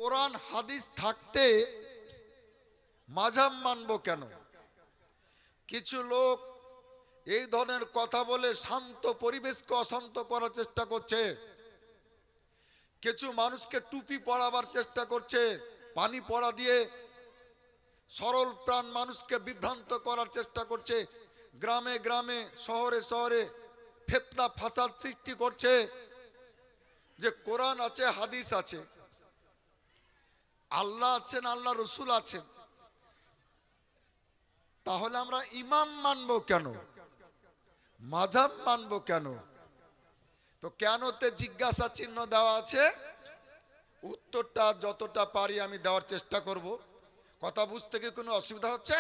কোরআন হাদিস থাকতে মাযহাব মানবো কেন? কিছু লোক এই ধরনের কথা বলে শান্ত পরিবেশকে অশান্ত করার চেষ্টা করছে। কিছু মানুষকে টুপি পরাবার চেষ্টা করছে, পানি পড়া দিয়ে সরল প্রাণ মানুষকে বিভ্রান্ত করার চেষ্টা করছে। গ্রামে গ্রামে শহরে শহরে ফিতনা ফাসাদ সৃষ্টি করছে যে কোরআন আছে, হাদিস আছে, আল্লাহ আছেন, আল্লাহ রসুল আছেন, তাহলে আমরা ইমাম মানবো কেন, মাযহাব মানবো কেন? তো কেনতে জিজ্ঞাসা চিহ্ন দেওয়া আছে। উত্তরটা যতটা পারি আমি দেওয়ার চেষ্টা করব। কথা বুঝতে কি কোনো অসুবিধা হচ্ছে?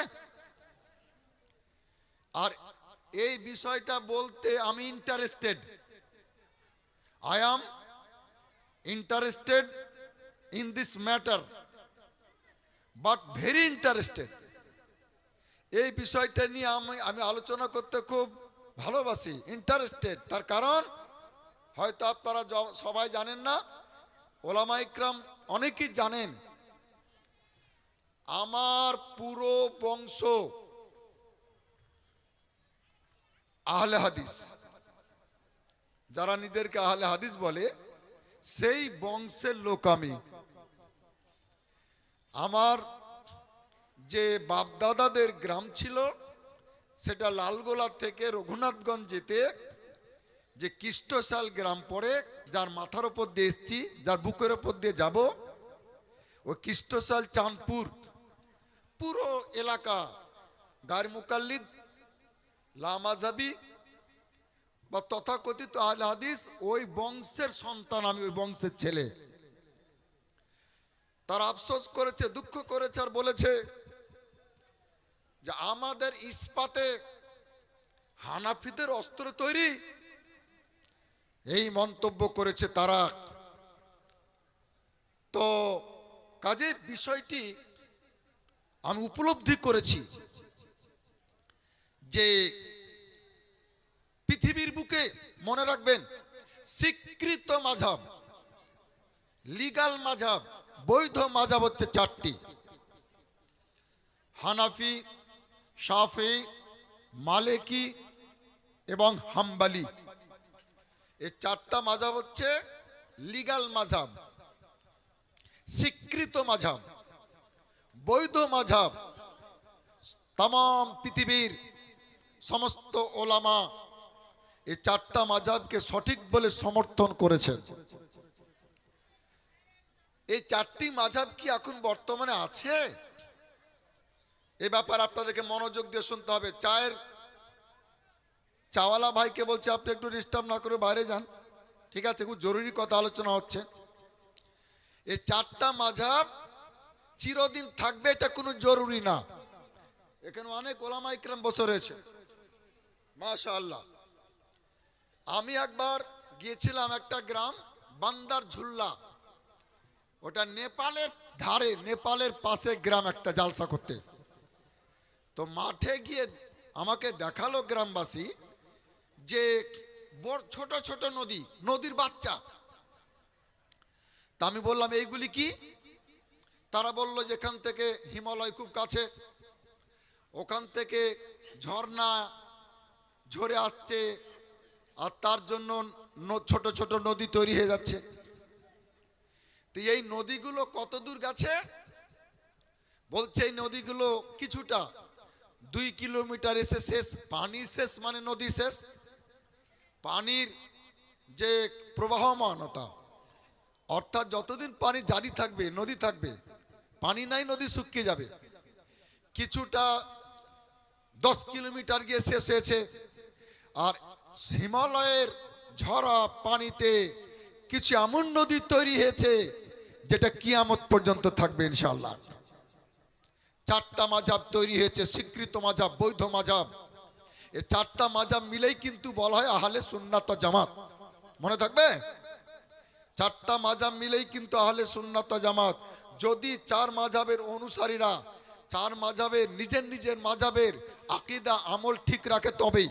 আর এই বিষয়টা বলতে আমি interested, I am interested in this matter, but very interested. এই বিষয়টা নিয়ে আমি আলোচনা করতে খুব ভালোবাসি, ইন্টারেস্টেড। তার কারণ হয়তো আপনারা সবাই জানেন না, ওলামা ইকরাম অনেকেই জানেন, আমার পুরো বংশ আহলে হাদিস, যারা নিজেদেরকে আহলে হাদিস বলে সেই বংশের লোক আমি। আমার যে বাপদাদাদের গ্রাম ছিল সেটা লালগোলা থেকে রঘুনাথগঞ্জ যেতে যে কৃষ্ণশাল গ্রাম পড়ে, যার মাথার উপর দিয়ে এসছি, যার বুকের উপর দিয়ে যাব, ওই কৃষ্ণশাল চাঁদপুর পুরো এলাকা গায়ের মুকাল্লিদ লামাজাবি বা তথাকথিত আহলে হাদিস, ওই বংশের সন্তান আমি, ওই বংশের ছেলে। তার আফসোস করেছে, দুঃখ করেছে, আর বলেছে যে আমাদের ইস্পাতে হানাফিদের অস্ত্র তৈরি, এই মন্তব্য করেছে তারা। তো কাজে বিষয়টি আমি উপলব্ধি করেছি যে পৃথিবীর বুকে, মনে রাখবেন, স্বীকৃত মাযহাব, লিগাল মাযহাব, বৈধ মাযহাব হচ্ছে চারটি: হানাফি, শাফি, মালিকি এবং হাম্বলি। এই চারটা মাযহাব হচ্ছে লিগাল মাযহাব, স্বীকৃত মাযহাব, বৈধ মাযহাব। तमाम পৃথিবীর সমস্ত ওলামা এই চারটা মাযহাবকে সঠিক বলে সমর্থন করেছেন। এই চারটি মাযহাব কি এখন বর্তমানে আছে? এ ব্যাপারে আপনাদেরকে মনোযোগ দিয়ে শুনতে হবে। চাওয়ালা ভাইকে বলছে আপনি একটু ডিস্টার্ব না করে বাইরে যান, ঠিক আছে? খুব জরুরি কথা আলোচনা হচ্ছে। এই চারটা মাযহাব চিরদিন থাকবে এটা কোনো জরুরি না। এখানে অনেক ওলামা ইকরাম বসে রয়েছে, মাশাআল্লাহ। আমি একবার গিয়েছিলাম একটা গ্রাম বান্দার ঝুল্লা, ওটা নেপালের ধারে, নেপালের পাশে গ্রাম, একটা জালসা করতে। তো মাঠে গিয়ে আমাকে দেখালো গ্রামবাসী যে ছোট ছোট নদী, নদীর বাচ্চা। তা আমি বললাম এইগুলি কি? তারা বলল যেখান থেকে হিমালয় খুব কাছে, ওখান থেকে ঝর্ণা ঝরে আসছে, আর তার জন্য ছোট ছোট নদী তৈরি হয়ে যাচ্ছে। তো এই নদীগুলো কত দূর গেছে? বলছে এই নদীগুলো কিছুটা 2 কিলোমিটার এসে শেষ। পানি শেষ মানে নদী শেষ। পানির যে প্রবাহমানতা, অর্থাৎ যতদিন পানি জারি থাকবে নদী থাকবে, পানি নাই নদী শুকিয়ে যাবে। কিছুটা 10 কিলোমিটার গিয়ে শেষ হয়েছে। আর হিমালয়ের ঝরা পানিতে কিছু এমন নদী তৈরি হয়েছে যেটা কিয়ামত পর্যন্ত থাকবে ইনশাআল্লাহ। চারটা মাযহাব তৈরি হয়েছে, স্বীকৃত মাযহাব, বৈধ মাযহাব। এই চারটা মাযহাব মিলেই কিন্তু বলা হয় আহলে সুন্নাত ওয়াল জামাত। মনে থাকবে, চারটা মাযহাব মিলেই কিন্তু আহলে সুন্নাত ওয়াল জামাত। যদি চার মাযহাবের অনুসারীরা চার মাযহাবের নিজের নিজের মাযহাবের আকীদা আমল ঠিক রাখে তবেই।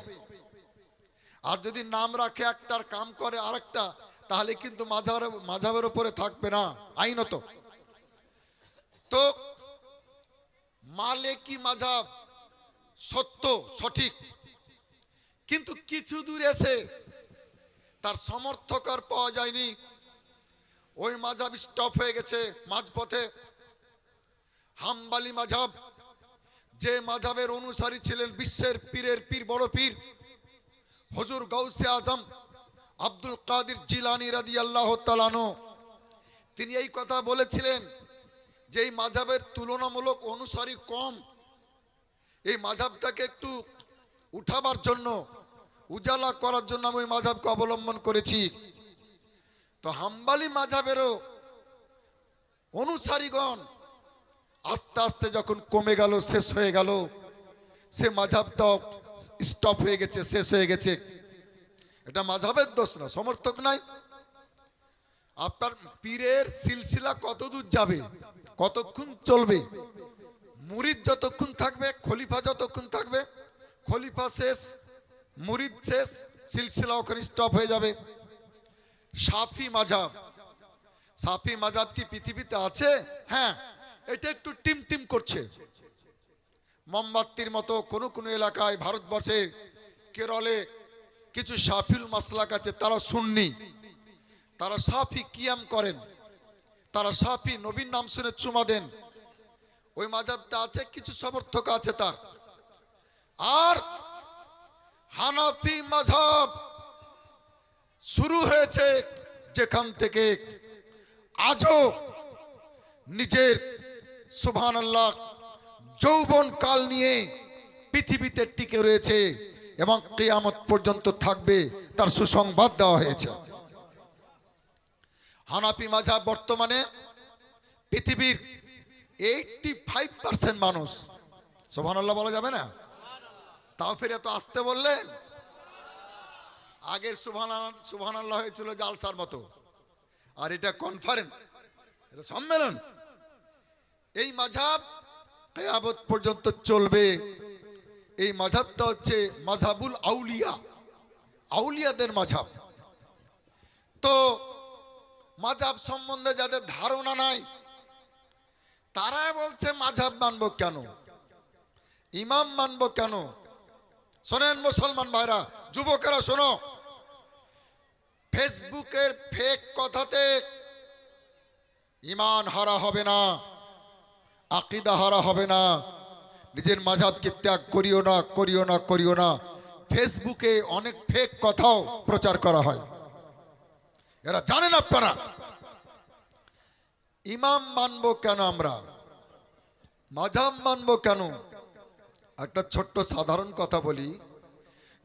আর যদি নাম রাখে একটার কাম করে আরেকটা, তাহলে কিন্তু মাযহাবের উপরে থাকবে না আইনত। তো মালিকি মাযহাব সত্য সঠিক, কিন্তু কিছু দূর এসে তার সমর্থক আর পাওয়া যায়নি, ওই মাযহাব স্টপ হয়ে গেছে মাঝপথে। হাম্বলি মাযহাব, যে মাযহাবের অনুসারী ছিলেন বিশ্বের পীরের পীর বড় পীর হুজুর গাউসে আজম আব্দুল কাদের জিলানী রাদিয়াল্লাহু তাআলা আনহু, তিনি এই কথা বলেছিলেন যে এই মাযহাবের তুলনামূলক অনুসারী কম, এই মাযহাবটাকে একটু উঠাবার জন্য, উজালা করার জন্য আমি ওই মাযহাবকে অবলম্বন করেছি। তো হাম্বলি মাযহাবেরও অনুসারীগণ আস্তে আস্তে যখন কমে গেল, শেষ হয়ে গেল, সে মাযহাবটা স্টপ হয়ে গেছে, শেষ হয়ে গেছে। এটা মাযহাবের দোষ না, সমর্থক নাই। আপনার পীরের সিলসিলা কতদূর যাবে, কতক্ষণ চলবে, মুরিদ যতক্ষণ থাকবে, খলিফা যতক্ষণ থাকবে, খলিফা শেষ, মুরিদ শেষ, সিলসিলা ওখানে স্টপ হয়ে যাবে। শাফি মাযহাব, শাফি মাযহাব কি পৃথিবীতে আছে? হ্যাঁ, এটা একটু টিম টিম করছে। মোমবাতির মতো কোনো কোনো এলাকায়, ভারতবর্ষে কেরলে কিছু শাফিউল মাসলাক আছে, তারা সুন্নি, তারা শাফি কিয়াম করেন, তারা শাফি নবীর নাম শুনে চুমা দেন, ওই মাযহাবটা আছে, কিছু সমর্থক আছে তার। আর হানাফি মাযহাব শুরু হয়েছে যেখান থেকে আজও নিজের সুবহানাল্লাহ যৌবন কাল নিয়ে পৃথিবীতে টিকে রয়েছে এবং কিয়ামত পর্যন্ত থাকবে, তার সুসংবাদ দেওয়া হয়েছে। হানাফি মাযহাব বর্তমানে পৃথিবীর 85% মানুষ, সুবহানাল্লাহ বলা যাবে না? তাও ফিরে তো আসতে বললেন। আগের সুবহানাল্লাহ হয়েছিল জালসার মতো, আর এটা কনফারেন্স, এটা সম্মেলন। এই মাযহাব কিয়ামত পর্যন্ত চলবে। এই মাযহাবটা হচ্ছে মাযহাবুল আউলিয়া, আউলিয়াদের মাযহাব। তো মাযহাব সম্বন্ধে যাদের ধারণা নাই, তারা বলছে মাযহাব মানবো কেন, ইমাম মানবো কেন? শোনেন মুসলমান ভাইরা, যুবকেরা শোনো, ফেসবুকের ফেক কথাতে ঈমান হারা হবে না, আকীদা হারা হবে না। নিজের মাযহাবকে ত্যাগ করিও না, করিও না, করিও না। ফেসবুকে অনেক ফেক কথাও প্রচার করা হয়, এরা জানেন আপনারা। ইমাম মানবো কেন আমরা, মাযহাব মানবো কেন? একটা ছোট্ট সাধারণ কথা বলি,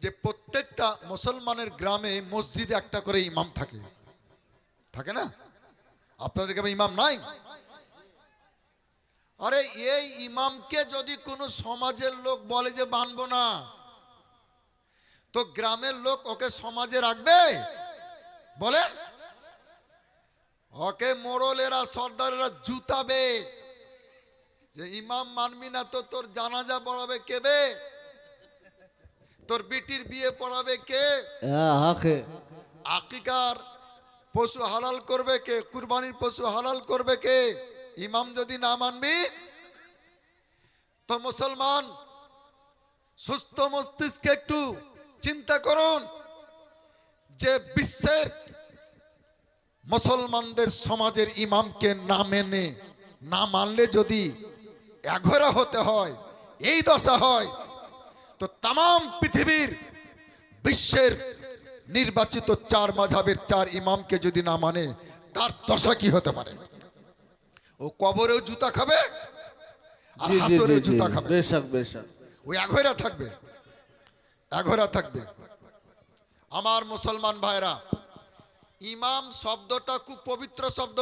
যে প্রত্যেকটা মুসলমানের গ্রামে মসজিদে একটা করে ইমাম থাকে, থাকে না? আপনাদের গ্রামে ইমাম নাই? আরে এই ইমামকে যদি কোনো সমাজের লোক বলে যে মানবো না, তো গ্রামের লোক ওকে সমাজে রাখবে? বলেন, ওকে মোড়লেরা সর্দারেরা জুতাবে যে ইমাম মানবি না তো তোর জানাজা পড়াবে কে বে, তোর বিটির বিয়ে পড়াবে কে, আকিকার পশু হালাল করবে কে, কুরবানির পশু হালাল করবে কে? ইমাম যদি না মানবি, তো মুসলমান সুস্থ মস্তিষ্কে একটু চিন্তা করুন যে বিশ্বের মুসলমানদের সমাজের ইমামকে না মেনে, না মানলে যদি এঘরা হতে হয়, এই দশা হয়, তো তাম পৃথিবীর বিশ্বের নির্বাচিত 4 মাযহাবের 4 ইমামকে যদি না মানে, তার দশা কি হতে পারে? ও কবরেও জুতা খাবে আর হাসরেও জুতা খাবে, ওই এঘরা থাকবে, এঘরা থাকবে। আমার মুসলমান ভাইরা, ইমাম শব্দটা খুব পবিত্র শব্দ,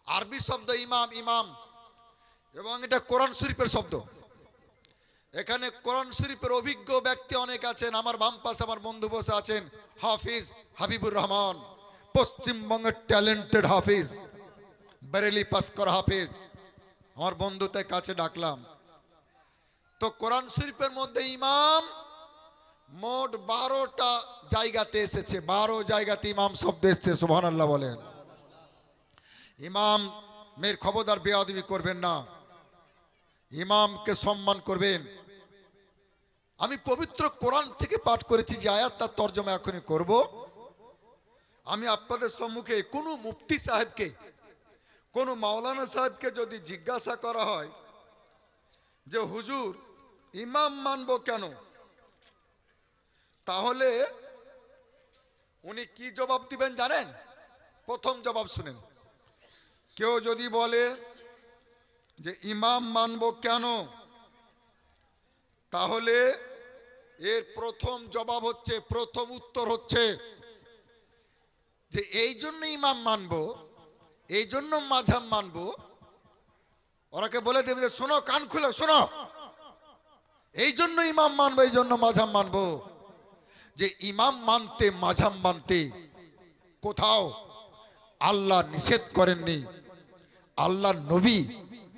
আরবি শব্দ ইমাম, ইমাম, এবং এটা কোরআন শরীফের শব্দ। এখানে কোরআন শরীফের অভিজ্ঞ ব্যক্তি অনেক আছেন। আমার বাম পাশে আমার বন্ধু বসে আছেন হাফিজ হাবিবুর রহমান, পশ্চিমবঙ্গের ট্যালেন্টেড হাফিজ, বেরেলি পাস করা হাফিজ। আমার বন্ধুদের কাছে ডাকলাম। তো কোরআন শরীফের মধ্যে ইমাম মোট 12টা জায়গাতে এসেছে, 12 জায়গাতে ইমাম শব্দ এসেছে। সুবহানাল্লাহ বলেন। ইমাম মেয়ের খবরদার বেয়াদবি করবেন না, ইমামকে সম্মান করবেন। আমি পবিত্র কোরআন থেকে পাঠ করেছি যে আয়াত, তার তর্জমা এখনই করব। আমি আপনাদের সম্মুখে কোনো মুফতি সাহেবকে, কোনো মাওলানা সাহেবকে যদি জিজ্ঞাসা করা হয় যে হুজুর ইমাম মানবো কেন, তাহলে উনি কি জবাব দিবেন জানেন? প্রথম জবাব শুনেন। কেউ যদি বলে যে ইমাম মানবো কেন, তাহলে এর প্রথম জবাব হচ্ছে, প্রথম উত্তর হচ্ছে যে এই জন্য ইমাম মানবো, এই জন্য মাযহাব মানবো। ওরাকে বলে দেবে যে শোনো, কান খুলে শোনো, এই জন্য ইমাম মানবো, এই জন্য মাযহাব মানবো। যে ইমাম মানতে মাযহাব মানতে কোথাও আল্লাহ নিষেধ করেননি, আল্লাহ নবী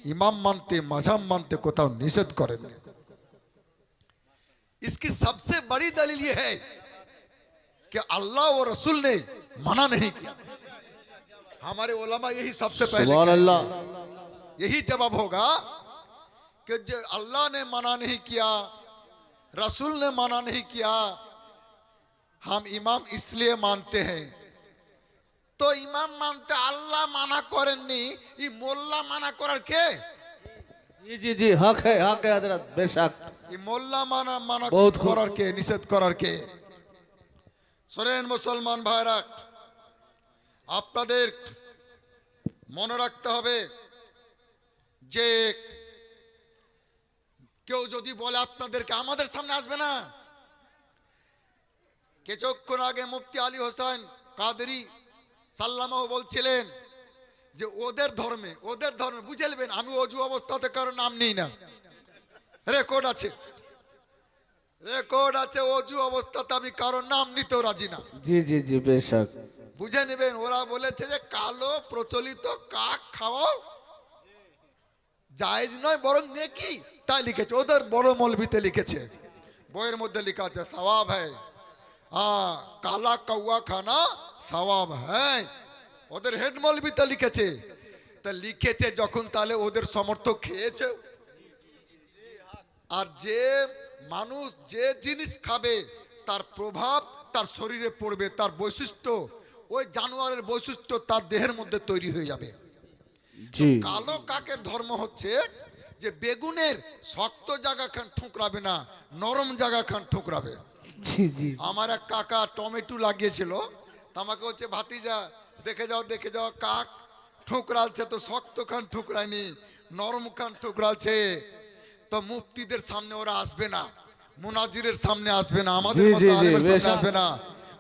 इमाम मानते मजहब मानते कोताओ निषेध करेंगे। इसकी सबसे बड़ी दलील ये है कि अल्लाह और रसूल ने मना नहीं किया। हमारे उलमा यही सबसे पहले यही जवाब होगा कि जो अल्लाह ने मना नहीं किया, रसूल ने मना नहीं किया, हम इमाम इसलिए मानते हैं। तो इमाम मानते अल्लाह माना करेंनी, ये मोल्ला माना करार के? जी जी जी हक है हजरत, बेशक। ये मोल्ला माना करार के, निषेध करार के। सुनेन मुसलमान भाईरा, আপনাদের মনে রাখতে হবে যে কেউ যদি বলে আপনাদেরকে, আমাদের সামনে আসবে না। কিছুক্ষণ আগে মুফতি আলী হোসেন কাদেরী সাল্লামাও বলছিলেন যে ওদের ধর্মে বুঝে নেবেন, আমি অজু অবস্থাতে কারো নাম নিই না, রেকর্ড আছে, অজু অবস্থাতে আমি কারো নাম নিতেও রাজি না। জি জি জি বেশক, বুঝে নেবেন। ওরা বলেছে যে কালো প্রচলিত কাক খাওয়াও জায়েজ নয়, বরং নেকি, তাই লিখেছে। ওদের বড় মৌলভিতে লিখেছে, বইয়ের মধ্যে লেখা আছে সওয়াব है, কালা কৌয়া খানা সওয়াব है। ওদের হেড মৌলভিতে লিখেছে। তা লিখেছে যখন, তাহলে ওদের সমর্থক খেয়েছে। আর যে মানুষ যে জিনিস খাবে তার প্রভাব তার শরীরে পড়বে, তার বৈশিষ্ট্য, ওই জানোয়ারের বৈশিষ্ট্য তার দেহের মধ্যে তৈরি হয়ে যাবে। কালো কাকের ধর্ম হচ্ছে যে বেগুনের শক্ত জায়গা খান ঠুকরাবে না, নরম জায়গা খান ঠুকরাবে। আমার এক কাকা টমেটো লাগিয়েছিল, আমাকে হচ্ছে ভাতিজা দেখে যাও কাক ঠুকরালছে, তো শক্ত খান ঠুকরায়নি, নরম খান ঠুকরালছে। তো মুফতিদের সামনে ওরা আসবে না, মুনাজিরের সামনে আসবে না, আমাদের মতো আলেমের সামনে আসবে না,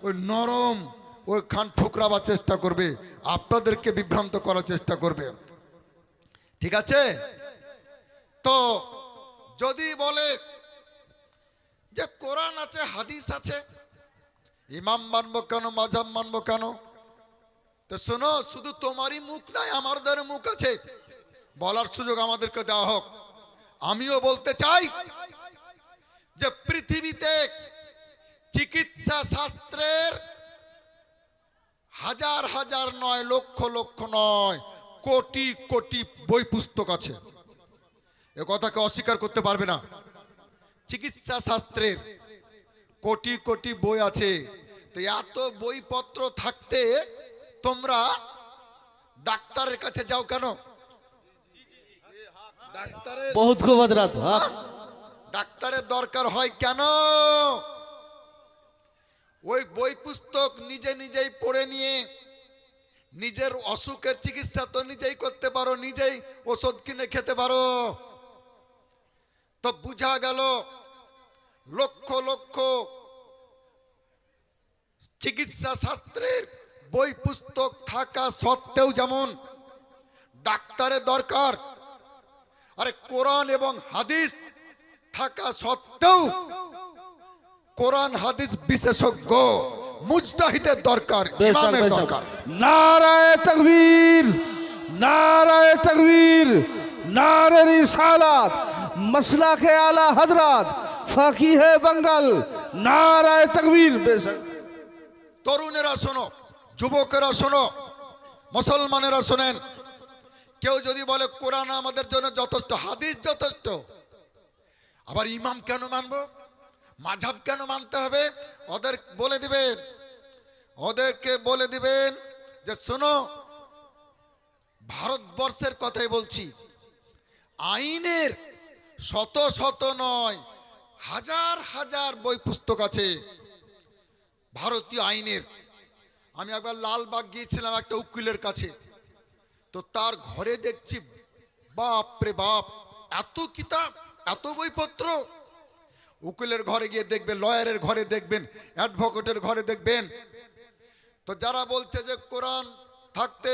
ওই নরম ওই খান ঠুকরাবার চেষ্টা করবে, আপনাদেরকে বিভ্রান্ত করার চেষ্টা করবে। ঠিক আছে? তো যদি বলে যে কোরআন আছে, হাদিস আছে, ইমাম মানবো কেন, মাযহাব মানবো কেন? তো শোনো, শুধু তোমারই মুখ নাই, আমাদের মুখ আছে, বলার সুযোগ আমাদেরকে দেওয়া হোক। আমিও বলতে চাই যে পৃথিবীতে চিকিৎসা শাস্ত্রের হাজার হাজার নয়, লক্ষ লক্ষ নয়, কোটি কোটি বই পুস্তক আছে, এ কথাকে অস্বীকার করতে পারবে না। চিকিৎসা শাস্ত্রের কোটি কোটি বই আছে। তো এত বইপত্র থাকতে তোমরা ডাক্তারের কাছে যাও কেন? বহুত খুব হযরত, ডাক্তারের দরকার হয় কেন? ওই বই পুস্তক নিজেই পড়ে নিয়ে নিজের অসুখের চিকিৎসা তো নিজেই করতে পারো, নিজেই ওষুধ কিনে খেতে পারো। তো বুঝা গেল লক্ষ লক্ষ চিকিৎসা শাস্ত্রের বই পুস্তক থাকা সত্ত্বেও যেমন ডাক্তারের দরকার, আরে কোরআন এবং হাদিস থাকা সত্ত্বেও কোরআন হাদিস বিশেষজ্ঞ মুজতাহিদের দরকার, ইমামের দরকার। নারায়ে তাকবীর, নারায়ে তাকবীর, নারে রিসালাত, মাসলাকে আলা হযরত ফাকিহে বাঙ্গাল, নারায়ে তাকবীর। বেশক। তরুণেরা শোনো, যুবকেরা শোনো, মুসলমানেরা শোনেন, কেউ যদি বলে কোরআন আমাদের জন্য যথেষ্ট, হাদিস যথেষ্ট, আবার ইমাম কেন মানবো, মাযহাব কেন মানতে হবে, ওদেরকে বলে দিবেন যে শোনো, ভারতবর্ষের কথাই বলছি, আইনের শত শত নয় হাজার হাজার বই পুস্তক আছে ভারতীয় আইনের। আমি একবার লালবাগ গিয়েছিলাম একটা উকিলের কাছে, তো তার ঘরে দেখছি বাপ রে বাপ, এত কিতাব, এত বইপত্র। উকিলের ঘরে গিয়ে দেখবেন, লয়ারের ঘরে দেখবেন, অ্যাডভোকেটের ঘরে দেখবেন। তো যারা বলছে যে কোরআন থাকতে,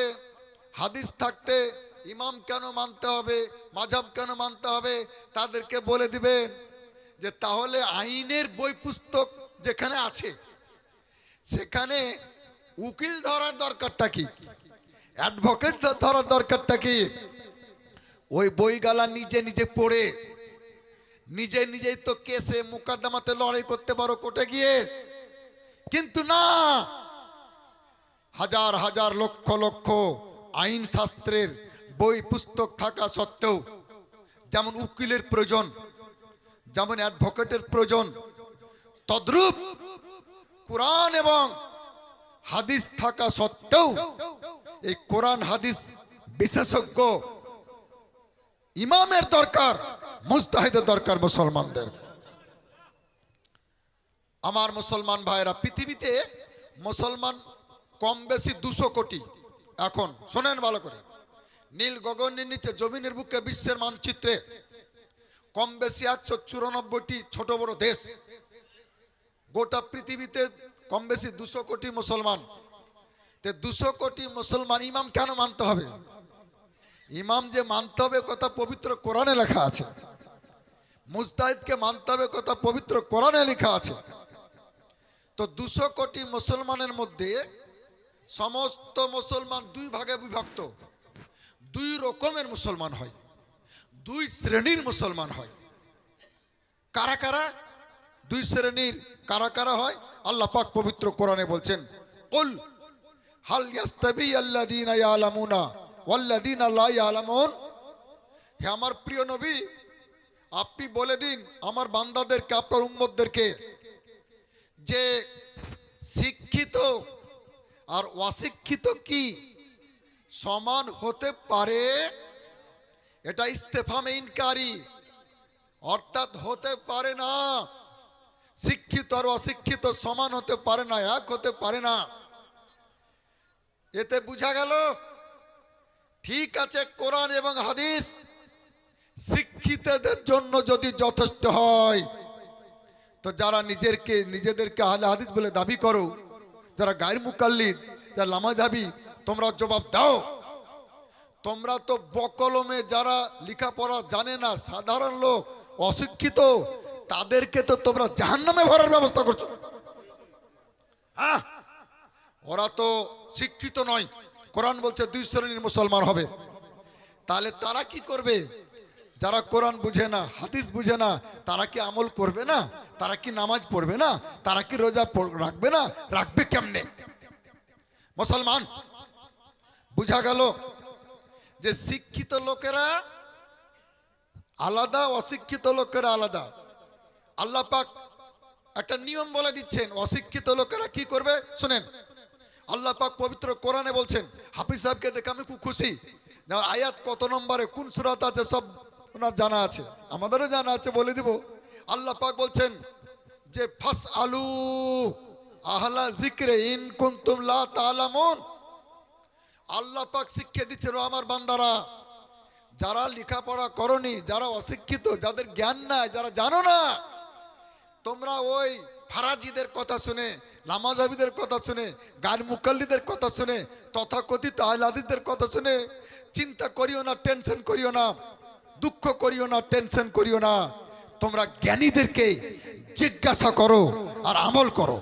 হাদিস থাকতে ইমাম কেন মানতে হবে, মাযহাব কেন মানতে হবে, তাদেরকে বলে দিবেন যে তাহলে আইনের বই পুস্তক যেখানে আছে সেখানে উকিল ধরার দরকারটা কি, অ্যাডভোকেট ধরার দরকারটা কি? ওই বইগালা নিজে নিজে পড়ে নিজেই তো কেসে মুকদ্দমাতে লড়াই করতে পারো কোর্টে গিয়ে, কিন্তু না, হাজার হাজার লক্ষ লক্ষ আইন শাস্ত্রের বই পুস্তক থাকা সত্ত্বেও যেমন উকিলের প্রয়োজন, যেমন অ্যাডভোকেটের প্রয়োজন, তদ্রূপ কোরআন এবং হাদিস থাকা সত্ত্বেও এই কোরআন হাদিস বিশেষজ্ঞ ইমামের দরকার, মুজতাহিদের দরকার মুসলমানদের। আমার মুসলমান ভাইরা, পৃথিবীতে মুসলমান কম বেশি 200 কোটি। এখন শোনেন ভালো করে, নীল গগনের নিচে জমিনের বুকে বিশ্বের মানচিত্রে কম বেশি 194টি ছোট বড় দেশ। গোটা পৃথিবীতে কম বেশি 200 কোটি মুসলমান। 200 কোটি মুসলমান ইমাম কেন মানতে হবে? ইমাম যে মানতে হবে কথা পবিত্র কোরআনে লেখা আছে, মুজতাহিদকে মানতে হবে কথা পবিত্র কোরআনে লেখা আছে। তো 200 কোটি মুসলমানের মধ্যে সমস্ত মুসলমান দুই ভাগে বিভক্ত, দুই রকমের মুসলমান হয়, দুই শ্রেণীর মুসলমান হয়। কারা কারা দুই শ্রেণীর, কারা কারা হয়? আল্লাহ পাক পবিত্র কোরআনে বলছেন, কুল হাল ইয়াস্তাবি আল্লাযীনা ইয়ালামুনা ওয়াল্লাযীনা লা ইয়ালামুন। হে আমার প্রিয় নবী, আপনি বলে দিন আমার বান্দাদেরকে, আপনার উম্মতদেরকে, যে শিক্ষিত আর অশিক্ষিত কি সমান হতে পারে? এটা ইস্তেফামে ইনকারি, অর্থাৎ হতে পারে না। শিক্ষিত আর অশিক্ষিত সমান হতে পারে না, এক হতে পারে না। এতে বোঝা গেল, ঠিক আছে কোরআন এবং হাদিস শিক্ষিতদের জন্য যদি যথেষ্ট হয়, তো যারা নিজেদেরকে আহলে হাদিস বলে দাবি করো, যারা গায়ের মুকাল্লিদ, যারা লামাযহাবী, তোমরা জবাব দাও। তোমরা তো বকলমে যারা লেখাপড়া জানে না, সাধারণ লোক, অশিক্ষিত, তাদেরকে তো তোমরা জাহান্নামে ভরার ব্যবস্থা করছো। ওরা তো শিক্ষিত নয়। কোরআন বলছে দুই শ্রেণীর মুসলমান হবে। তাহলে তারা কি করবে? যারা কোরআন বুঝে না, হাদিস বুঝে না, তারা কি আমল করবে না? তারা কি নামাজ পড়বে না? তারা কি রোজা রাখবে না? রাখবে কেমনে? মুসলমান, বুঝা গেল যে শিক্ষিত লোকেরা আলাদা, অশিক্ষিত লোকেরা আলাদা। আল্লাহ পাক একটা নিয়ম বলে দিচ্ছেন, অশিক্ষিত লোকেরা কি করবে শুনেন। আল্লাহ পাক পবিত্র কোরআনে বলছেন, হাফিজ সাহেবকে দেখে আমি খুব খুশি, আয়াত কত নম্বরে কোন সূরাতে আছে সব ওনার জানা আছে, আমাদেরও জানা আছে, বলে দিব। আল্লাহ পাক বলছেন যে ফাসআলু আহলা যিকরি ইন কুনতুম লা তা'লামুন। আল্লাহ পাক শিক্ষা দিচ্ছেন, ও আমার বান্দারা, যারা লেখাপড়া করনি, যারা অশিক্ষিত, যাদের জ্ঞান নাই, যারা জানো না, তোমরা ওই ফারাজিদের কথা শুনে, লামাযহাবীদের কথা শুনে, গায়ের মুকাল্লিদের কথা শুনে, তথাকথিত আহলে হাদিসদের কথা শুনে চিন্তা করিও না, টেনশন করিও না, দুঃখ করিও না, টেনশন করিও না। তোমরা জ্ঞানীদেরকে জিজ্ঞাসা করো আর আমল করো।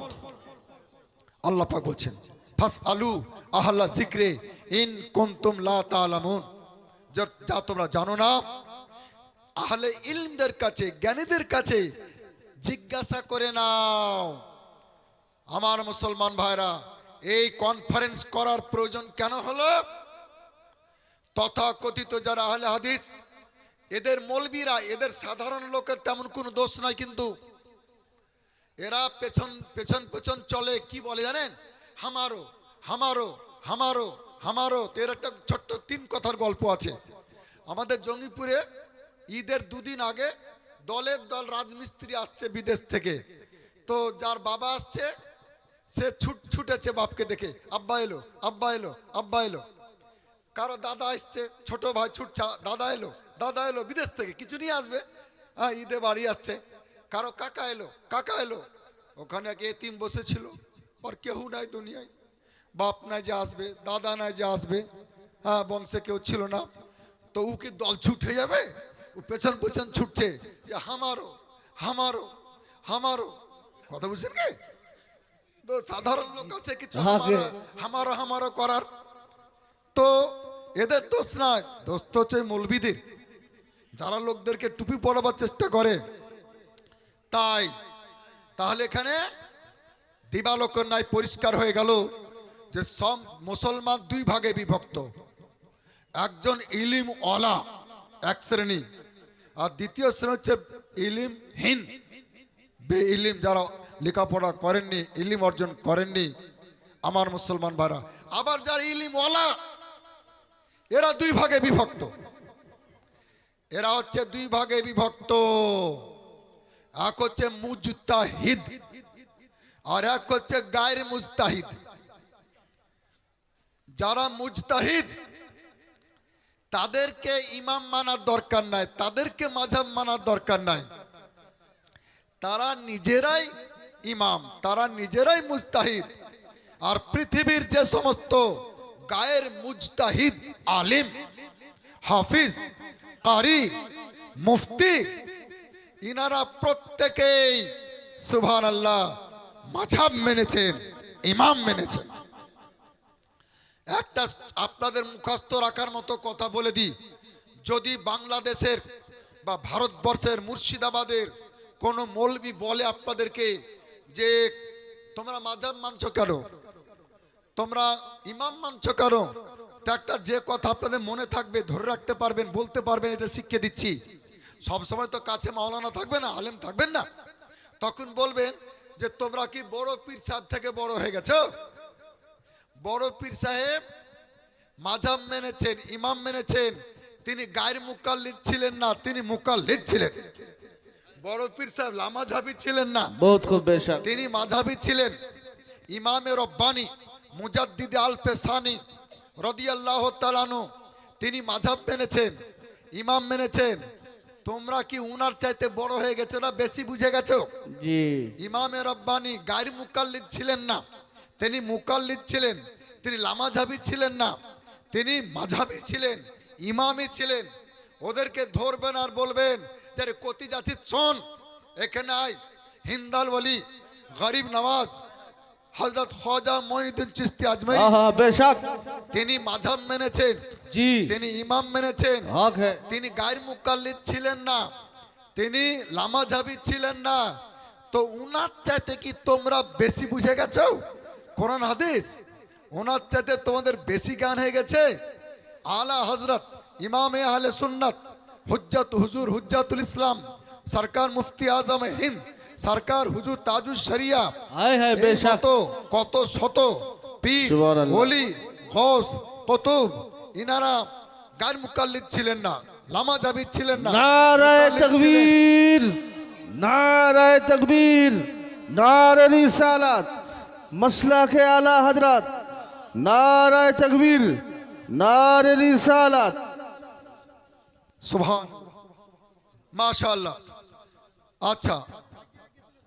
আল্লাহ পাক বলছেন ফাসআলু আহলা যিকরি ইন কুনতুম লা তা'লামুন। যা তোমরা জানো না, আহলে ইলমদের কাছে, জ্ঞানীদের কাছে জিজ্ঞাসা করে নাও। আমার মুসলমান ভাইরা, এই কনফারেন্স করার প্রয়োজন কেন হলো? তথাকথিত যারা আহলে হাদিস, এদের মৌলবীরা, এদের সাধারণ লোকের তেমন কোনো দোষ নাই, কিন্তু এরা পেছন পেছন পেছন চলে, কি বলে জানেন? হামারো হামারো হামারো হামারো। তো এর একটা ছোট্ট 3 কথার গল্প আছে। আমাদের জঙ্গিপুরে ঈদের 2 দিন আগে দলের দল রাজমিস্ত্রি আসছে বিদেশ থেকে। তো যার বাবা আসছে সে ছুটেছে বাপকে দেখে, আব্বা এলো আব্বা এলো আব্বা এলো। কারো দাদা আসছে, ছোট ভাই ছুটছে, দাদা এলো বিদেশ থেকে, কিছু নিয়ে আসবে, হ্যাঁ ঈদে বাড়ি আসছে। কারো কাকা এলো। ওখানে এক এতিম বসেছিল, ওর কেউ নাই দুনিয়ায়, বাপ নাই যে আসবে, দাদা নাই যে আসবে, হ্যাঁ বংশে কেউ ছিল না। তো ও কি দল ছুটে যাবে? ও পেছন পেছন ছুটছে যে হামারো হামারো হামারো। কথা বুঝছেন কি? তো সাধারণ লোক আছে কিছু হামারো হামারো করার। তো এদের দোষ নাই, দোষ তো হচ্ছে মৌলবীদের, যারা লোকদেরকে টুপি পরাবার চেষ্টা করে। তাহলে এখানে দিবালোকের নাই পরিষ্কার হয়ে গেল যে সব মুসলমান 2 ভাগে বিভক্ত। একজন ইলিম ওয়ালা এক শ্রেণী, আর দ্বিতীয় শ্রেণী হচ্ছে ইলিমহীন, বে ইলিম, যারা লেখাপড়া করেননি, ইলিম অর্জন করেননি আমার মুসলমান ভাইরা। আবার যারা ইলিম ওয়ালা এরা 2 ভাগে বিভক্ত। এরা হচ্ছে 2 ভাগে বিভক্ত। এক হচ্ছে মুজতাহিদ আর এক হচ্ছে গায়র মুজতাহিদ। যারা মুজতাহিদ তাদেরকে ইমাম মানার দরকার নাই, তাদেরকে মাযহাব মানার দরকার নাই, তারা নিজেরাই ইমাম, তারা নিজেরাই মুজতাহিদ। আর পৃথিবীর যে সমস্ত গায়ের মুজতাহিদ, আলিম, হাফিজ, কারি, মুফতি, ইনারা প্রত্যেকেই সুবহানাল্লাহ মাযহাব মেনেছেন, ইমাম মেনেছেন। একটা আপনাদের মুখস্থ রাখার মতো কথা বলে দিই, যদি বাংলাদেশের বা ভারতবর্ষের মুর্শিদাবাদের কোন মৌলবি বলে আপনাদেরকে যে তোমরা মাযহাব মানছো কেন, তোমরা ইমাম মানছো কেন, তো একটা যে কথা আপনাদের মনে থাকবে, ধরে রাখতে পারবেন, বলতে পারবেন, এটা শিখিয়ে দিচ্ছি। সব সময় তো কাছে মাওলানা থাকবে না, আলেম থাকবেন না, তখন বলবেন যে তোমরা কি বড় পীর সাহেব থেকে বড় হয়ে গেছো? বড় পীর সাহেব মাযহাব মেনেছেন, ইমাম মেনেছেন, তিনি গায়ের মুকাল্লিদ ছিলেন না, তিনি মুকাল্লিদ ছিলেন। বড় পীর সাহেব লামাযহাবী ছিলেন না, बहुत खूब बेशक। তিনি মাযহাবী ছিলেন। ইমামে রব্বানি মুজাদ্দিদে আল পেসানি রাদিয়াল্লাহু তাআলা আনহু তিনি মাযহাব মেনেছেন, ইমাম মেনেছেন। তোমরা কি উনার চাইতে বড় হয়ে গেছো না বেশি বুঝে গেছো? जी ইমামে রব্বানি গায়ের মুকাল্লিদ ছিলেন না, তিনি মুকাল্লিদ ছিলেন, তিনি লামাযহাবী ছিলেন না, তিনি মাযহাবী ছিলেন, ইমামই ছিলেন। ওদেরকে ধরবেন আর বলবেন যে কতি যাচ্ছি শোন, এখানে আয়, হিন্দাল ওলি, গরিব নওয়াজ, হযরত খ্বাজা মুঈনুদ্দিন চিশতি আজমেরি, हाँ हाँ बेशक তিনি মাযহাব মেনেছেন, जी তিনি ইমাম মেনেছেন। हक है। তিনি গায়ের মুকাল্লিদ ছিলেন না, তিনি লামাযহাবী ছিলেন না। তো উনার চাইতে কি তোমরা বেশি বুঝে গেছো কোরআন হাদিস? ওনার চাইতে তোমাদের বেশি জ্ঞান হয়ে গেছে? আলা হযরত ইমামে আহলে সুন্নাত হুজ্জাত হুজুর হুজ্জাতুল ইসলাম সরকার মুফতি আজম হিন্দ সরকার হুজুর তাজুল শরিয়া, हाय हाय এই बेशक মতো কত শত পীর, সুবহানাল্লাহ। ওলি, গৌস, কুতুব, ইনারা গায়ের মুকাল্লিদ ছিলেন না, লামাযহাবী ছিলেন না, नाराए মুকাল্লিদ ছিলেন। तकबीर नाराए तकबीर नारे रिसालत मसला के आला हजरत नाराए तकबीर नारे रिसालत সুবহান মাশাআল্লাহ। আচ্ছা,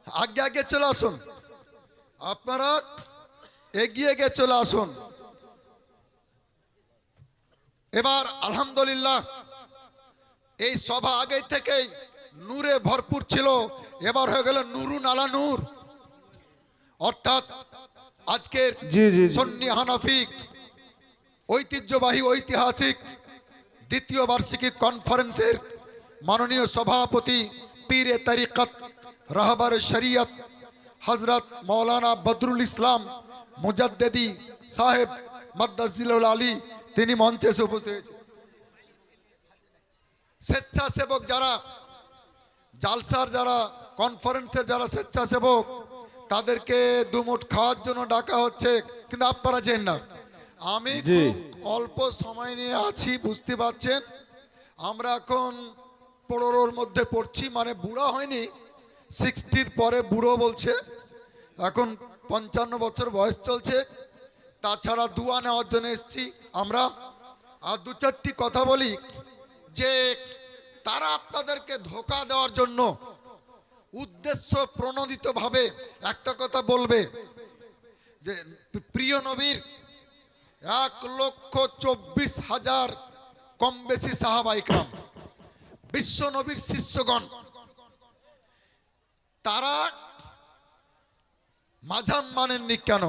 আগে আগে চলে আসুন, আপনারা এগিয়ে গিয়ে চলে আসুন। এবার আলহামদুলিল্লাহ এই সভা আগে থেকেই নূরে ভরপুর ছিল, এবার হয়ে গেল নুরুন আলা নূর। অর্থাৎ আজকের जी जी जी সুন্নি হানাফি ঐতিহ্যবাহী ঐতিহাসিক দ্বিতীয় বার্ষিকী কনফারেন্সের মাননীয় সভাপতি পীরে তরিকত রাহবার শরিয়ত হযরত মাওলানা বদরুল ইসলাম মুজাদ্দিদি সাহেব মাদ্দাজিলুল আলী তিনি মঞ্চে এসে উপস্থিত হয়েছে। স্বেচ্ছাসেবক যারা, জালসার যারা, কনফারেন্সের যারা স্বেচ্ছাসেবক, তাদেরকে দুমুঠ খাওয়ার জন্য ডাকা হচ্ছে, কিন্তু আপনারা চেন না। আমি জি। খুব অল্প সময় নিয়ে আছি, বুঝতে পারছেন। আমরা এখন 15-র মধ্যে পড়ছি, মানে বুড়া হয়নি, 60-র পরে বুড়ো বলছে, এখন 55 বছর বয়স চলছে। তাছাড়া দুয়া নেওয়ার জন্য এসছি আমরা। আর দু চারটি কথা বলি যে তারা আপনাদেরকে ধোঁকা দেওয়ার জন্য উদ্দেশ্য প্রণোদিত ভাবে একটা কথা বলবে যে প্রিয় নবীর 1,24,000 কম বেশি সাহাবা ইকরাম, বিশ্ব নবীর শিষ্যগণ, তারা মাঝাব মানেননি কেন,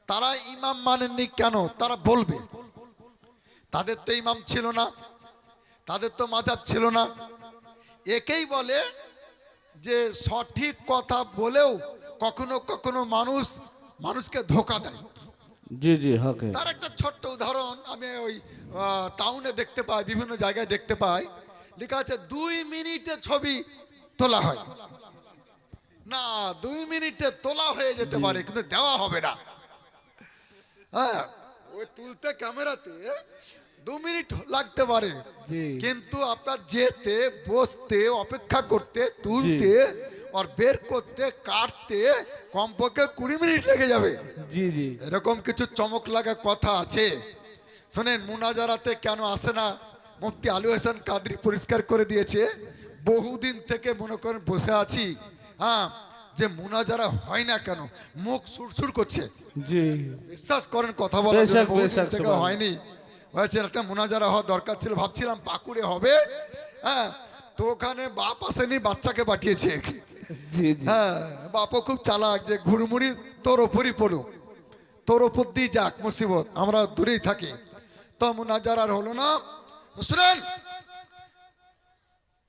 তারা ইমাম মানেননি কেন, তারা বলবে। তাদের তো ইমাম ছিল না, তাদের তো মাঝাব ছিল না। একেই বলে যে সঠিক কথা বলেও কখনো কখনো মানুষকে ধোকা দেয়। জি জি হক হ্যাঁ। তার একটা ছোট্ট উদাহরণ আমি ওই টাউনে দেখতে পাই, বিভিন্ন জায়গায় দেখতে পাই, লেখা আছে 2 মিনিটে ছবি তোলা হয়। না, 2 মিনিটে তোলা হয়ে যেতে পারে, কিন্তু দেওয়া হবে না। হ্যাঁ, ওই তুলতে ক্যামেরাতে 2 মিনিট লাগতে পারে, জি। কিন্তু আপনার যেতে, বসতে, অপেক্ষা করতে, তুলতে আর বের করতে, কাটতে কমপক্ষে 20 মিনিট লেগে যাবে। জি জি এরকম কিছু চমক লাগা কথা আছে। শোনেন, মুনাজারাতে কেন আসে না মুফতি আলী হোসেন কাদরি পরিষ্কার করে দিয়েছে। বহুদিন থেকে মনে করেন বসে আছি, হ্যাঁ, যে মুনাজারা হয় না কেন, মুখ সুরসুর করছে। জি বিশ্বাস করেন, কথা বলার জন্য বেশক, বহুদিন বেশক, থেকে সুবহান। হয়নি। হয়েছে একটা মুনাজারা হওয়ার দরকার ছিল, ভাবছিলাম পাকুড়ে হবে, হ্যাঁ, তো ওখানে বাপ আসেনি, বাচ্চাকে পাঠিয়েছে। জি জি হ্যাঁ, বাপও খুব চালাক, যে ঘুরমুড়ি তোর ওপরই পড়ুক, তোর ওপর দিয়ে যাক মুসিবত, আমরা দূরেই থাকি। তো মুনাজার আর হলো না। শুনেন,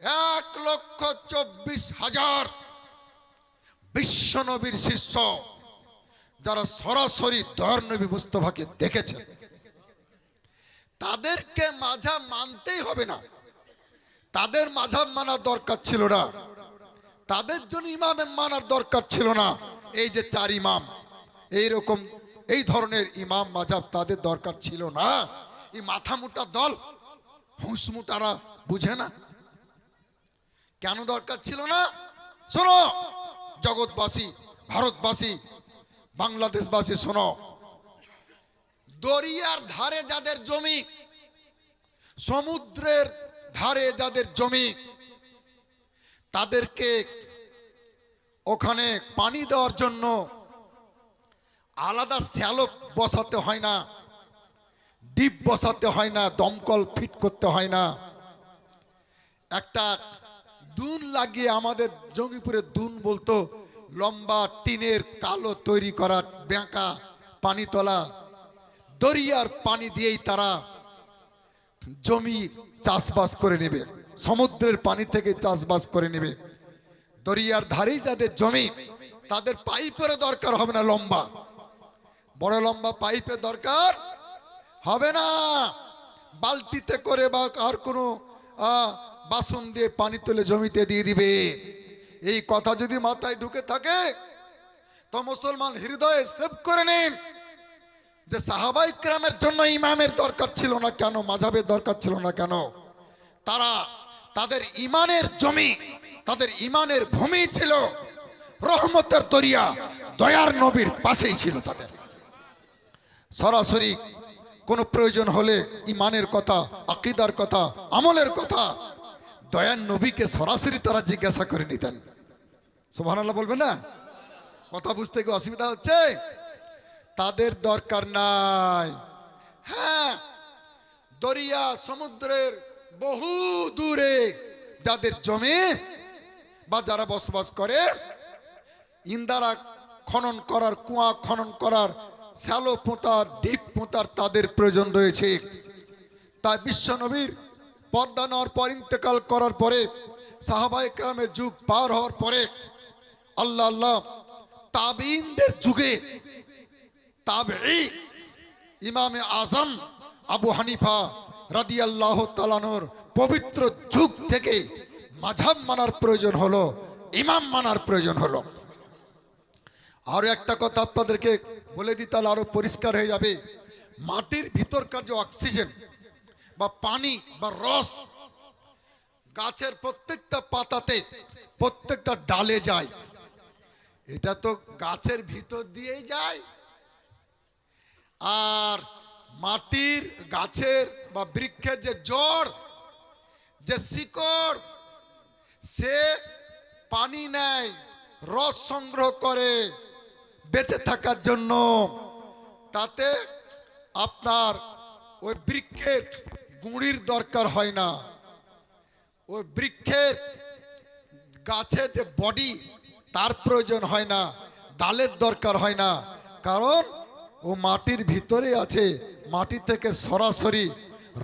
1,24,000 বিশ্ব নবীর শিষ্য যারা সরাসরি দয়ার নবী মুস্তফাকে দেখেছেন, তাদেরকে মাঝাব মানতেই হবে না। তাদের মাঝাব মানার দরকার ছিল না, তাদের জন্য ইমামের মানার দরকার ছিল না। এই যে 4 ইমাম, এইরকম এই ধরনের ইমাম মাঝাব তাদের দরকার ছিল না। এই মাথা মোটা দল, হুঁস মোটারা বুঝে না কেন দরকার ছিল না। শোনো জগৎবাসী, ভারতবাসী, বাংলাদেশবাসী, শোনো, দরিয়ার ধারে যাদের জমি, সমুদ্রের ধারে যাদের জমি, তাদেরকে ওখানে পানি দেওয়ার জন্য আলাদা শ্যালো বসাতে হয় না, ডিপ বসাতে হয় না, দমকল ফিট করতে হয় না। একটা দুন লাগিয়ে, আমাদের জঙ্গিপুরে দুন বলতো, লম্বা টিনের কালো তৈরি করা বেঁকা পানি তোলা, দরিয়ার পানি দিয়েই তারা জমি চাষবাস করে নেবে, সমুদ্রের পানি থেকে চাষবাস করে নেবে। দরিয়ার ধারেই যাদের জমি, তাদের পাইপের দরকার হবে না, লম্বা বড় লম্বা পাইপের দরকার হবে না। বালতিতে করে বা আর কোনো বাসন দিয়ে পানি তুলে জমিতে দিয়ে দিবে। এই কথা যদি মাথায় ঢুকে থাকে তো মুসলমান হৃদয়ে সেভ করে নিন যে সাহাবা ইকরামের জন্য ইমামের দরকার ছিল না কেন, মাযহাবের দরকার ছিল না কেন। তারা তাদের ইমানের জমি, তাদের ইমানের ভূমি ছিল রহমতের দরিয়া, দয়ার নবীর পাশেই ছিল। তাদের সরাসরি কোনো প্রয়োজন হলে ইমানের কথা, আকীদার কথা, আমলের কথা দয়ার নবীকে সরাসরি তারা জিজ্ঞাসা করে নিতেন। সুবহানাল্লাহ বলবেন না? কথা বুঝতে কি অসুবিধা হচ্ছে? তাদের দরকার নাই। হ্যাঁ, দরিয়া সমুদ্রের বহু দূরে যাদের জমি বা যারা বসবাস করে, ইন্দারা খনন করার, কুয়া খনন করার, শ্যালো পোঁতার, ডিপ পোঁতার তাদের প্রয়োজন রয়েছে। তাই বিশ্বনবীর পর্দা নেওয়ার পর, ইন্তেকাল করার পরে, সাহাবায়ে কেরামের যুগ পার হওয়ার পরে, আল্লাহ আল্লাহ তাবিঈনদের যুগে তাবেঈ ইমামে আজম আবু হানিফা রাদিয়াল্লাহু তাআলার পবিত্র যুগ থেকে মাযহাব মানার প্রয়োজন হলো, ইমাম মানার প্রয়োজন হলো। আরো একটা কথা আপনাদেরকে বলে দিই, তাহলে আরো পরিষ্কার হয়ে যাবে। মাটির ভিতরকার যে অক্সিজেন বা পানি বা রস গাছের প্রত্যেকটা পাতাতে, প্রত্যেকটা ডালে যায়। এটা তো গাছের ভিতর দিয়েই যায়। আর মাটির, গাছের বা বৃক্ষের যে জড়, যে শিকড়, সে পানি নেয়, রস সংগ্রহ করে বেঁচে থাকার জন্য। তাতে আপনার ওই বৃক্ষের গুঁড়ির দরকার হয় না, ওই বৃক্ষের গাছের যে বডি তার প্রয়োজন হয় না, ডালের দরকার হয় না, কারণ ও মাটির ভিতরে আছে। মাটি থেকে সরাসরি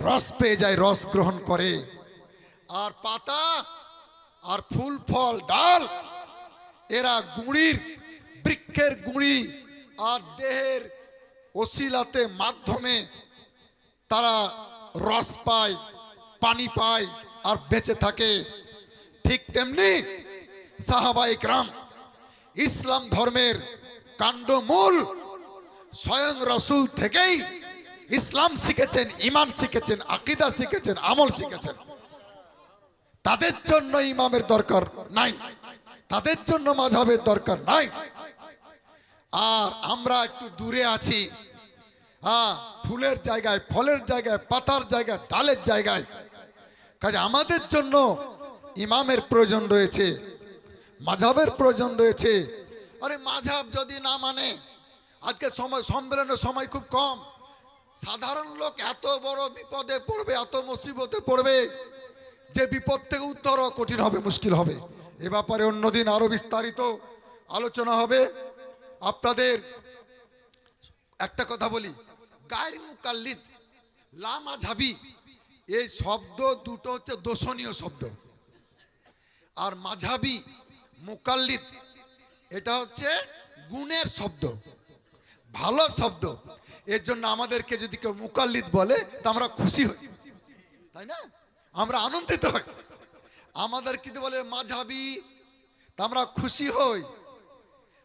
রস পেয়ে যায়, রস গ্রহণ করে। আর পাতা আর ফুল ফল ডাল এরা গুঁড়ির, বৃক্ষের গুঁড়ি আর দেহের ওসিলাতে মাধ্যমে তারা রস পায়, পানি পায় আর বেঁচে থাকে। ঠিক তেমনি সাহাবায়ে কেরাম ইসলাম ধর্মের কাণ্ডমূল স্বয়ং রাসূল থেকেই ইসলাম শিখেছেন, ঈমান শিখেছেন, আকীদা শিখেছেন, আমল শিখেছেন। তাদের জন্য ইমামের দরকার নাই, তাদের জন্য মাযহাবের দরকার নাই। আর আমরা একটু দূরে আছি, ফুলের জায়গায়, ফলের জায়গায়, পাতার জায়গায়, ডালের জায়গায়। কাজে আমাদের জন্য ইমামের প্রয়োজন রয়েছে, মাযহাবের প্রয়োজন রয়েছে। আরে মাযহাব যদি না মানে, আজকে সময়, সম্মেলনের সময় খুব কম, সাধারণ লোক এত বড় বিপদে পড়বে, এত মুসিবতে পড়বে যে বিপদ থেকে উদ্ধার হওয়া কঠিন হবে, মুশকিল হবে। এ ব্যাপারে অন্যদিন আরো বিস্তারিত আলোচনা হবে। আপনাদের একটা কথা বলি, গায়র মুকাল্লিদ, লা মাযহাবি, এই শব্দ দুটো হচ্ছে দোষণীয় শব্দ। আর মাযহাবি, মুকাল্লিদ, এটা হচ্ছে গুণের শব্দ, ভালো শব্দ। এর জন্য আমাদেরকে যদি কেউ মুকাল্লিদ বলে তা আমরা খুশি হই, তাই না? আমরা আনন্দিত হই। আমাদের কিন্তু বলে মাযহাবি, তা আমরা খুশি হই।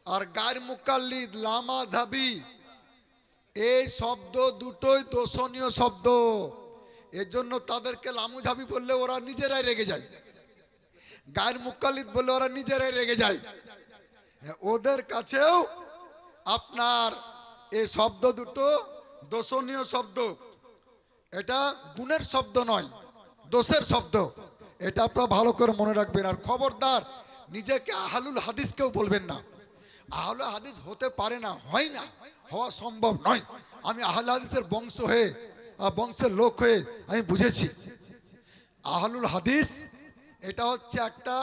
আর গায়র মুকাল্লিদ, লা মাযহাবি, এই শব্দ দুটোই দোষণীয় শব্দ। এর জন্য তাদেরকে লামুঝাবি বললে ওরা নিজেরাই রেগে যায়, গায়র মুকাল্লিদ বললে ওরা নিজেরাই রেগে যায়। ওদের কাছেও আপনার এই শব্দ দুটো দোষণীয় শব্দ, এটা গুণের শব্দ নয়, দোষের শব্দ। এটা আপনারা ভালো করে মনে রাখবেন। আর খবরদার নিজেকে আহলুল হাদিস কেউ বলবেন না। আহলুল হাদিস হতে পারে না, হয় না, হওয়া সম্ভব নয়। আমি আহলুল হাদিসের বংশ হয়ে, বংশের লোক হয়ে আমি বুঝেছি, আহলুল হাদিস এটা হচ্ছে একটা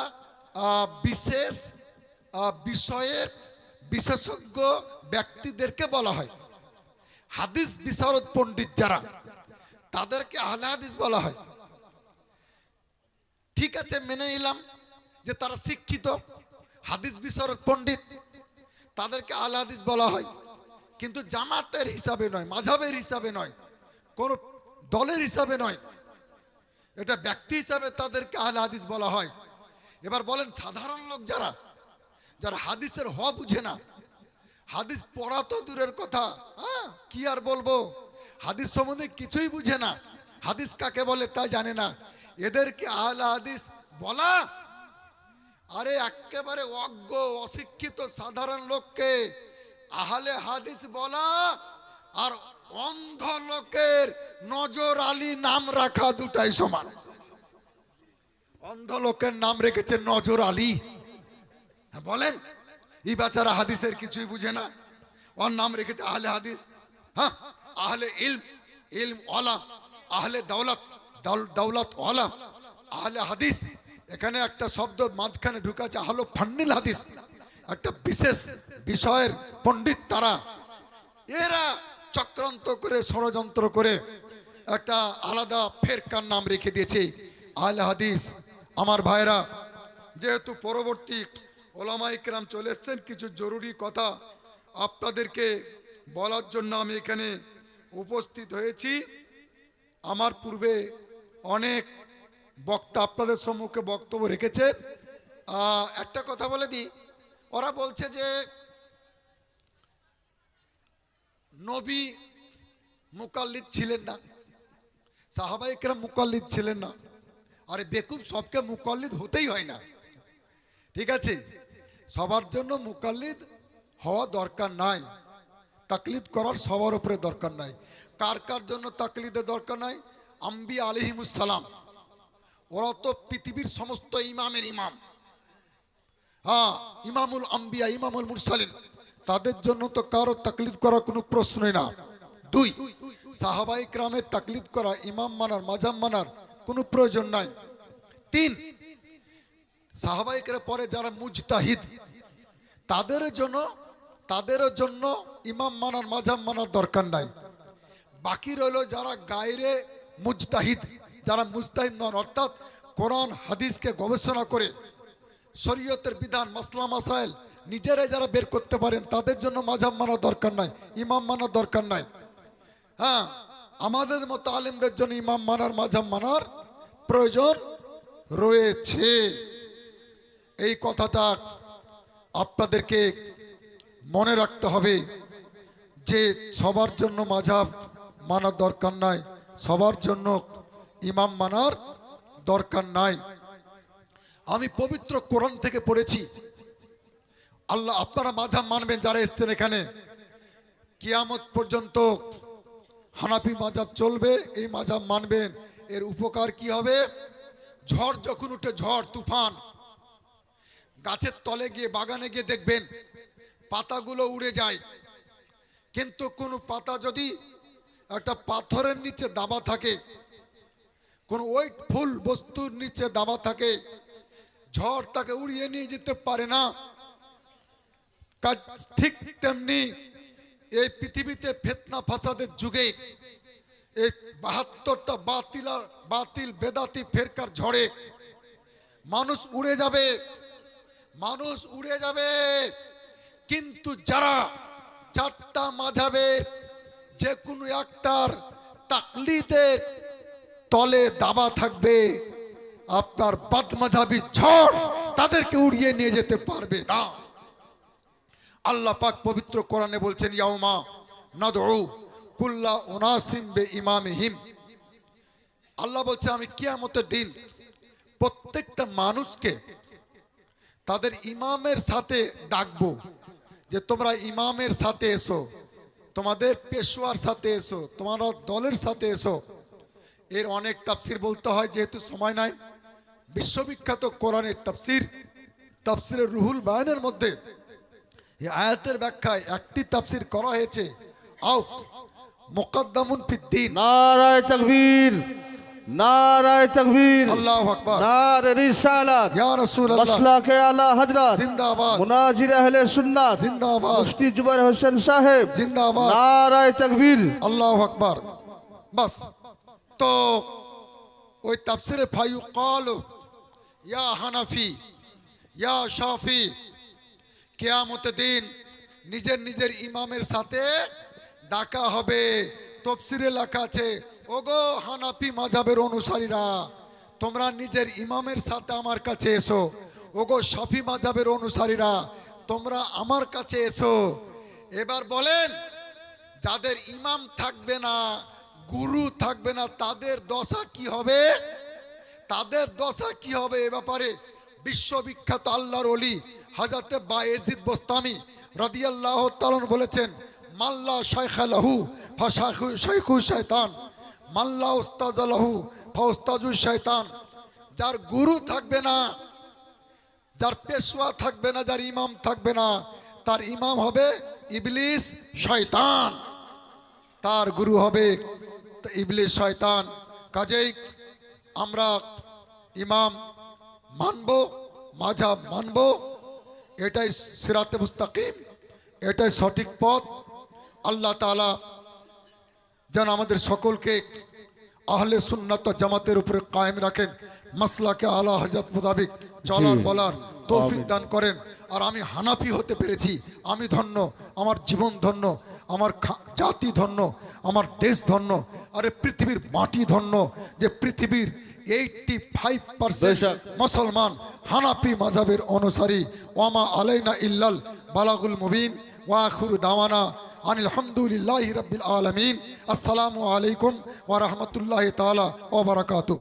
বিশেষ বিষয়ের বিশেষজ্ঞ ব্যক্তিদেরকে বলা হয়। হাদিস বিশারদ পণ্ডিত যারা, তাদেরকে আহলে হাদিস বলা হয়। ঠিক আছে, মেনে নিলাম যে তারা শিক্ষিত, হাদিস বিশারদ পণ্ডিত, তাদেরকে আহলে হাদিস বলা হয়। কিন্তু জামাতের হিসাবে নয়, মাযহাবের হিসাবে নয়, কোন দলের হিসাবে নয়, এটা ব্যক্তি হিসাবে তাদেরকে আহলে হাদিস বলা হয়। এবার বলেন সাধারণ লোক যারা, যারা হাদিসের হওয়া বুঝে না, হাদিস পড়া তো দূরের কথা, কি আর বলবো, হাদিস সম্বন্ধে কিছুই বুঝে না, হাদিস কাকে বলে তা জানে না, এদেরকে আহলে হাদিস বলা? আরে একেবারে অজ্ঞ অশিক্ষিত সাধারণ লোককে আহলে হাদিস বলা আর অন্ধ লোকের নজর আলী নাম রাখা দুটাই সমান। অন্ধ লোকের নাম রেখেছে নজর আলী, বলেন এই বেচারা হাদিসের কিছুই বুঝে না, ওর নাম রেখেছে আহলে হাদিস। হ্যাঁ, আহলে ইলম, ইলম ওয়ালা, আহলে দৌলত, দৌলত ওয়ালা, আহলে হাদিস। এখানে একটা শব্দ মাঝখানে ঢুকাছে, আহলে ফান্নিল হাদিস, একটা বিশেষ বিষয়ের পণ্ডিত তারা। এরা চক্রান্ত করে, ষড়যন্ত্র করে একটা আলাদা ফেরকার নাম রেখে দিয়েছে আহলে হাদিস। আমার ভাইরা, যেহেতু পরবর্তী ওলামায়ে কেরাম চলে এসছেন, কিছু জরুরি কথা আপনাদেরকে বলার জন্য আমি এখানে উপস্থিত হয়েছি। আমার পূর্বে অনেক বক্তা আপনাদের সম্মুখে বক্তব্য রেখেছে। একটা কথা বলে দিই, ওরা বলছে যে নবী মুকাল্লিদ ছিলেন না, সাহাবায়ে কেরাম মুকাল্লিদ ছিলেন না। আরে বেকুব, সবকে মুকাল্লিদ হতেই হয় না, ঠিক আছে? সবার জন্য মুকাল্লিদ হওয়া দরকার নাই, তাকলিদ করার সবার উপরে দরকার নাই। কার কার জন্য তাকলিদের দরকার নাই? আম্বিয়া আলাইহিমুস সালাম, ওরা তো পৃথিবীর সমস্ত ইমামের ইমাম। হ্যাঁ, ইমামুল আম্বিয়া, ইমামুল মুরসালিন, তাদের জন্য তো কারো তাকলিদ করার কোনো প্রশ্নই না। দুই, সাহাবায়ে কেরামের তাকলিদ করা, ইমাম মানার, মাযহাব মানার কোনো প্রয়োজন নাই। তিন, সাহাবায়ে কেরাম পরে যারা মুজতাহিদ, তাদেরও জন্য ইমাম মানার, মাযহাব মানার দরকার নাই। বাকি রইল যারা গায়রে মুজতাহিদ, যারা মুজতাহিদ নন, অর্থাৎ কোরআন হাদিসকে গবেষণা করে শরীয়তের বিধান, মাসলা মাসাইল নিজেরাই যারা বের করতে পারেন, তাদের জন্য মাযহাব মানার দরকার নাই, ইমাম মানার দরকার নাই। হ্যাঁ, আমাদের মতো আলেমদের জন্য ইমাম মানার, মাযহাব মানার প্রয়োজন রয়েছে। এই কথাটা আপনাদেরকে মনে রাখতে হবে যে সবার জন্য মাযহাব মানার দরকার নাই, সবার জন্য ইমাম মানার দরকার নাই। আমি পবিত্র কোরআন থেকে পড়েছি, আল্লাহ, আপনারা মাযহাব মানবেন যারা এসছেন এখানে, কিয়ামত পর্যন্ত হানাফি মাযহাব চলবে, এই মাযহাব মানবেন। এর উপকার কি হবে? ঝড় যখন উঠে, ঝড় তুফান, গাছের তলে গিয়ে, বাগানে গিয়ে দেখবেন পাতাগুলো উড়ে যায়, কিন্তু কোনো পাতা যদি একটা পাথরের নিচে দাবা থাকে, কোন ওয়েটফুল বস্তুর নিচে দাবা থাকে, ঝড় তাকে উড়িয়ে নিয়ে যেতে পারে না। ঠিক তেমনি এই পৃথিবীতে ফিতনা ফাসাদের যুগে এই ৭২টা বাতিল বেদাতি ফেরকার ঝড়ে মানুষ উড়ে যাবে, মানুষ উড়ে যাবে। কিন্তু যারা চারটা মাযহাবের যে কোনো একটার তাকলিদের তলে দাবা থাকবে, আপনার বাদমাযহাবী ঝড় তাদেরকে উড়িয়ে নিয়ে যেতে পারবে না। আল্লাহ পাক পবিত্র কোরআনে বলছেন, ইয়াউমা নাদউ কুল্লা উনাসিম বিইমামিহিম। আল্লাহ বলছে, আমি কিয়ামতের দিন প্রত্যেকটা মানুষকে তাদের ইমামের সাথে ডাকবো, যে তোমরা ইমামের সাথে এসো, তোমাদের পেশোয়ার সাথে এসো, তোমরা দলের সাথে এসো। এর অনেক তাফসির বলতে হয়, যেহেতু সময় নাই। বিশ্ববিখ্যাত কোরআনের তাফসিরের রুহুল বায়ানের মধ্যে এই আয়াতের ব্যাখ্যায় একটি তাফসির করা হয়েছে, আও মুকদ্দামুন ফিদ্দিন। নারায়ে তাকবীর, নারায়ে তাকবীর, আল্লাহু আকবার, নারে রিসালাত, ইয়া রাসূলুল্লাহ, মাসলাকে আলা হযরত জিন্দাবাদ, মুনাজির আহলে সুন্নাত জিন্দাবাদ, মুফতি জুবাইর হোসেন সাহেব জিন্দাবাদ, নারায়ে তাকবীর, আল্লাহু আকবার। বাস, তো ওই তাফসিরে ফায়ুকালু ইয়া হানাফি ইয়া শাফি, কিয়ামতের দিন নিজের নিজের ইমামের সাথে ডাকা হবে। তাফসিরে লেখা আছে, ওগো হানাফি মাযহাবের অনুসারীরা, তোমরা নিজের ইমামের সাথে আমার কাছে এসো। ওগো শাফি মাযহাবের অনুসারীরা, তোমরা আমার কাছে এসো। এবার বলেন, যাদের ইমাম থাকবে না, গুরু থাকবে না, তাদের দশা কি হবে? তাদের দশা কি হবে? এ ব্যাপারে বিশ্ববিখ্যাত আল্লাহর ওলি হযরত বায়েজিদ বোস্তামি রাদিয়াল্লাহু তাআলা বলেছেন, মাল্লা শাইখা লাহু ফাশাইখু শয়তান, মাল্লা উস্তাজ লাহু ফাউস্তাজু শয়তান। যার গুরু থাকবে না, যার পেশওয়া থাকবে না, যার ইমাম থাকবে না, তার ইমাম হবে ইবলিস শয়তান, তার গুরু হবে ইবলিস শয়তান। কাজেই আমরা ইমাম মানবো, মাযহাব মানবো, এটাই সিরাতে মুস্তাকিম, এটাই সঠিক পথ। আল্লাহ তাআলা যেন আমাদের সকলকে আহলে সুন্নাত ওয়াল জামাতের উপরে কায়েম রাখেন, মাসলাকে আলা হযরত মোতাবেক চলার বলার তৌফিক দান করেন। আর আমি হানাফি হতে পেরেছি, আমি ধন্য, আমার জীবন ধন্য, আমার জাতি ধন্য, আমার দেশ ধন্য। আরে পৃথিবীর মাটি ধন্য যে পৃথিবীর 85% বেশক। মুসলমান হানাফি মাযহাবের অনুসারী। ওয়ামা আলাইনা ইল্লাল বালাগুল মুবিন ওয়া আখিরু দাওয়ানা আনিল হামদুলিল্লাহি রাব্বিল আলামিন। আসসালামু আলাইকুম ওয়া রাহমাতুল্লাহি তাআলা ওয়া বারাকাতুহু।